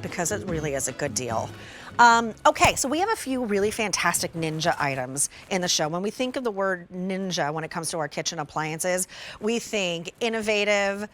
because it really is a good deal. Okay, so we have a few really fantastic ninja items in the show. When we think of the word ninja when it comes to our kitchen appliances, we think innovative,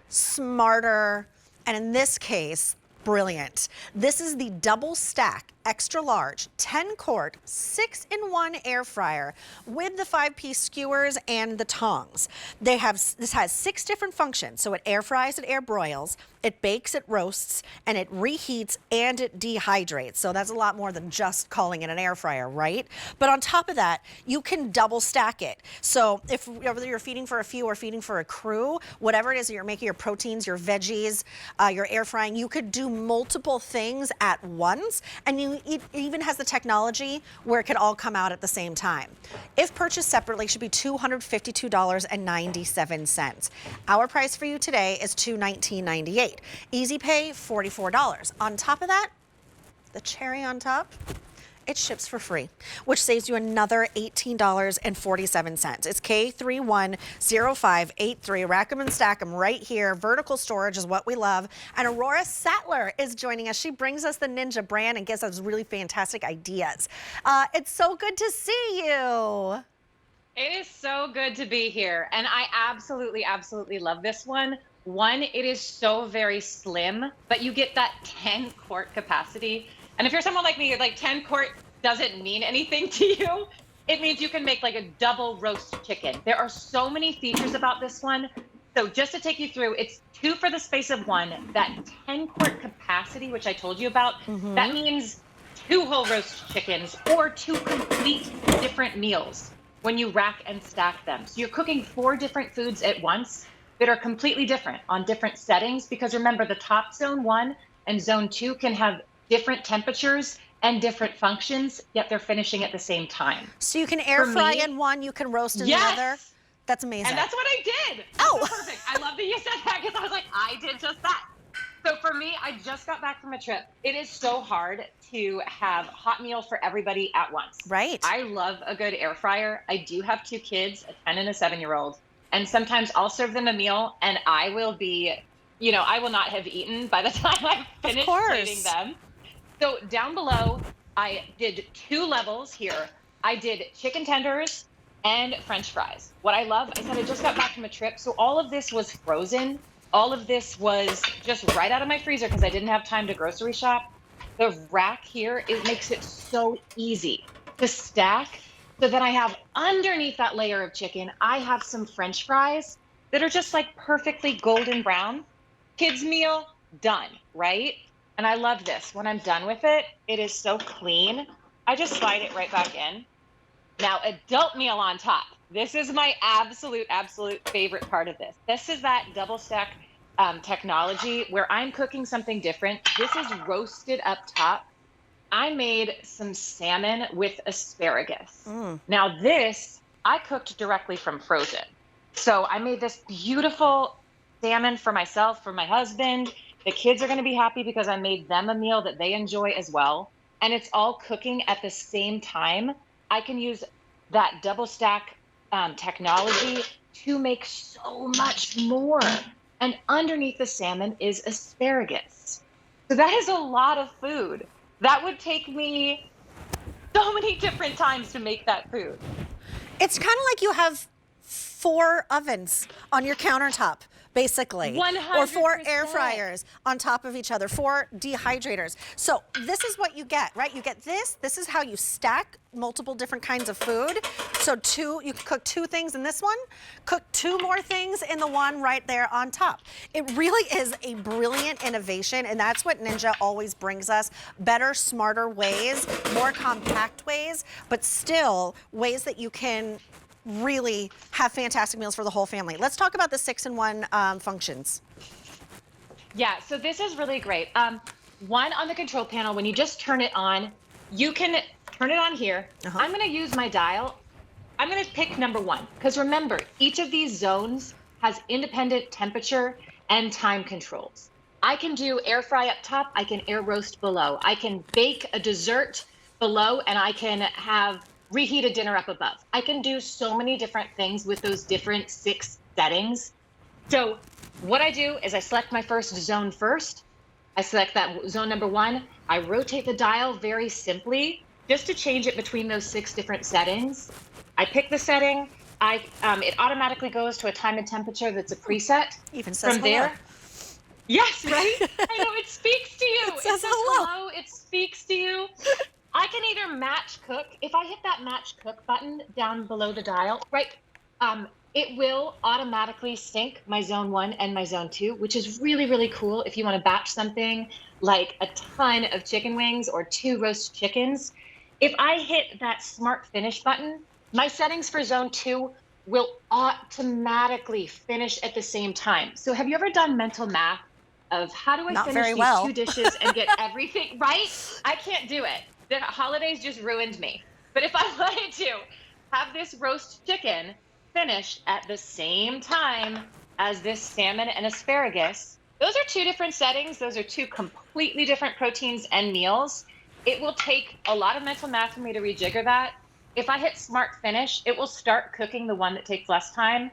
smarter, and in this case, brilliant. This is the DoubleStack extra large 10-quart 6-in-1 air fryer with the 5pc skewers and the tongs. This has 6 different functions. So it air fries, it air broils, it bakes, it roasts, and it reheats and it dehydrates. So that's a lot more than just calling it an air fryer, right? But on top of that, you can double stack it. So if whether you're feeding for a few or feeding for a crew, whatever it is, you're making your proteins, your veggies, your air frying, you could do multiple things at once, and it even has the technology where it could all come out at the same time. If purchased separately, it should be $252.97. Our price for you today is $219.98. Easy pay, $44. On top of that, the cherry on top, it ships for free, which saves you another $18.47. It's K310583. Rack 'em and stack 'em right here. Vertical storage is what we love. And Aurora Sattler is joining us. She brings us the Ninja brand and gives us really fantastic ideas. It's so good to see you. It is so good to be here. And I absolutely, absolutely love this one. One, it is so very slim, but you get that 10-quart capacity. And if you're someone like me, like 10-quart doesn't mean anything to you, it means you can make like a double roast chicken. There are so many features about this one. So just to take you through, it's 2 for the space of 1. That 10-quart capacity, which I told you about, that means 2 whole roast chickens or 2 complete different meals when you rack and stack them. So you're cooking 4 different foods at once that are completely different on different settings, because remember, the top zone 1 and zone 2 can have different temperatures and different functions, yet they're finishing at the same time. So you can air fry in one, you can roast in the other. That's amazing. And that's what I did. Oh, so perfect. I love that you said that, because I was like, I did just that. So for me, I just got back from a trip. It is so hard to have hot meal for everybody at once. Right. I love a good air fryer. I do have 2 kids, a 10 and a 7-year-old. And sometimes I'll serve them a meal and I will be, I will not have eaten by the time I finish plating them. So down below, I did 2 levels here. I did chicken tenders and French fries. What I love, I said I just got back from a trip, so all of this was frozen. All of this was just right out of my freezer because I didn't have time to grocery shop. The rack here, it makes it so easy to stack, so that I have underneath that layer of chicken, I have some French fries that are just like perfectly golden brown. Kids meal, done, right? And I love this. When I'm done with it, it is so clean. I just slide it right back in. Now, adult meal on top. This is my absolute favorite part of this. This is that DoubleStack technology where I'm cooking something different. This is roasted up top. I made some salmon with asparagus. Now this, I cooked directly from frozen. So I made this beautiful salmon for myself, for my husband. The kids are gonna be happy because I made them a meal that they enjoy as well. And it's all cooking at the same time. I can use that DoubleStack technology to make so much more. And underneath the salmon is asparagus. So that is a lot of food. That would take me so many different times to make that food. It's kind of like you have 4 ovens on your countertop, basically. 100%. Or 4 air fryers on top of each other, 4 dehydrators. So this is what you get, right? You get this. This is how you stack multiple different kinds of food. So you can cook 2 things in this one, cook 2 more things in the one right there on top. It really is a brilliant innovation, and that's what Ninja always brings us. Better, smarter ways, more compact ways, but still ways that you can really have fantastic meals for the whole family. Let's talk about the 6-in-1 functions. Yeah, so this is really great. One, on the control panel, when you just turn it on, you can turn it on here. I'm gonna use my dial. I'm gonna pick number 1, because remember, each of these zones has independent temperature and time controls. I can do air fry up top, I can air roast below. I can bake a dessert below, and I can have reheat a dinner up above. I can do so many different things with those different 6 settings. So what I do is I select my first zone first. I select that zone number 1. I rotate the dial very simply just to change it between those 6 different settings. I pick the setting. It automatically goes to a time and temperature that's a preset. Even says From hello. there, yes, right? I know, it speaks to you. It says hello. It speaks to you. I can either match cook. If I hit that match cook button down below the dial, right, it will automatically sync my zone 1 and my zone 2, which is really, really cool if you want to batch something like a ton of chicken wings or 2 roast chickens. If I hit that smart finish button, my settings for zone 2 will automatically finish at the same time. So have you ever done mental math of how do I finish these 2 dishes and get everything right? I can't do it. The holidays just ruined me. But if I wanted to have this roast chicken finished at the same time as this salmon and asparagus, those are 2 different settings. Those are 2 completely different proteins and meals. It will take a lot of mental math for me to rejigger that. If I hit smart finish, it will start cooking the one that takes less time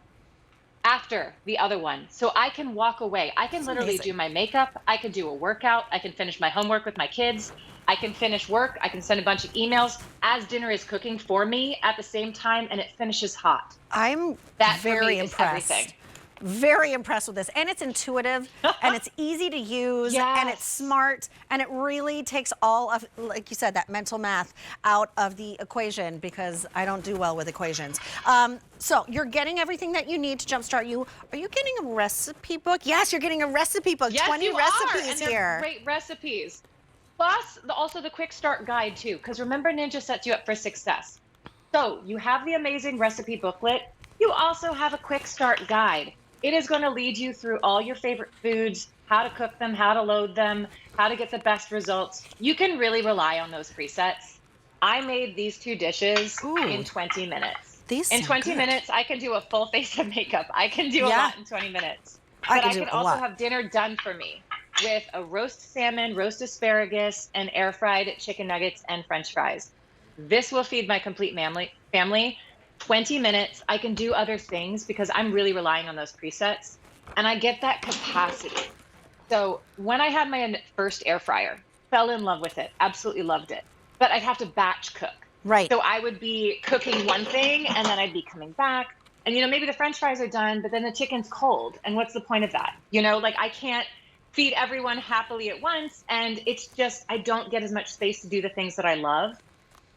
after the other one. So I can walk away. I can literally do my makeup. I can do a workout. I can finish my homework with my kids. I can finish work. I can send a bunch of emails as dinner is cooking for me at the same time, and it finishes hot. I'm very impressed. Very impressed with this. And it's intuitive and it's easy to use and it's smart and it really takes all of, like you said, that mental math out of the equation because I don't do well with equations. So you're getting everything that you need to jumpstart you. Are you getting a recipe book? Yes, you're getting a recipe book. Yes, 20 you recipes are, here. Great recipes. Plus, also the quick start guide too, because remember, Ninja sets you up for success. So you have the amazing recipe booklet. You also have a quick start guide. It is going to lead you through all your favorite foods, how to cook them, how to load them, how to get the best results. You can really rely on those presets. I made these 2 dishes in 20 minutes. In 20 minutes, I can do a full face of makeup. I can do a lot in 20 minutes. But I can also have dinner done for me with a roast salmon, roast asparagus, and air fried chicken nuggets and French fries. This will feed my complete family. 20 minutes, I can do other things because I'm really relying on those presets and I get that capacity. So when I had my first air fryer, fell in love with it, absolutely loved it, but I'd have to batch cook. Right. So I would be cooking one thing and then I'd be coming back and, maybe the French fries are done, but then the chicken's cold. And what's the point of that? Like I can't feed everyone happily at once. And it's just, I don't get as much space to do the things that I love.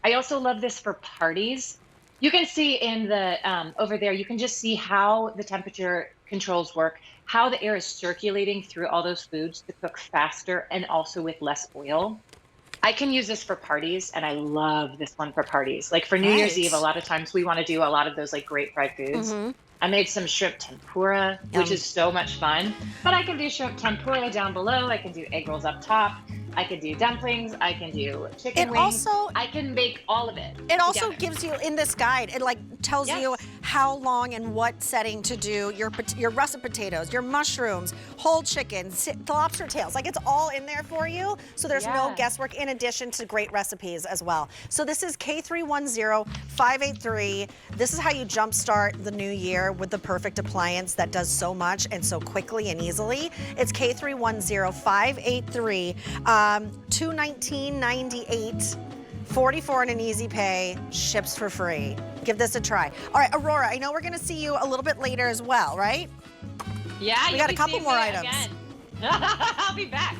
I also love this for parties. You can see in the, over there, you can just see how the temperature controls work, how the air is circulating through all those foods to cook faster and also with less oil. I can use this for parties, and I love this one for parties. Like for New Year's Eve, a lot of times we want to do a lot of those like great fried foods. I made some shrimp tempura, which is so much fun. But I can do shrimp tempura down below. I can do egg rolls up top. I can do dumplings. I can do chicken wings. I can make all of it. It also gives you, in this guide, it like tells you how long and what setting to do your russet potatoes, your mushrooms, whole chickens, lobster tails. Like it's all in there for you. So there's no guesswork in addition to great recipes as well. So this is K310583. This is how you jumpstart the new year with the perfect appliance that does so much and so quickly and easily. It's K310583. $219.98, 44 in an easy pay, ships for free. Give this a try. All right, Aurora, I know we're going to see you a little bit later as well, right? Yeah, we got a couple more items. I'll be back.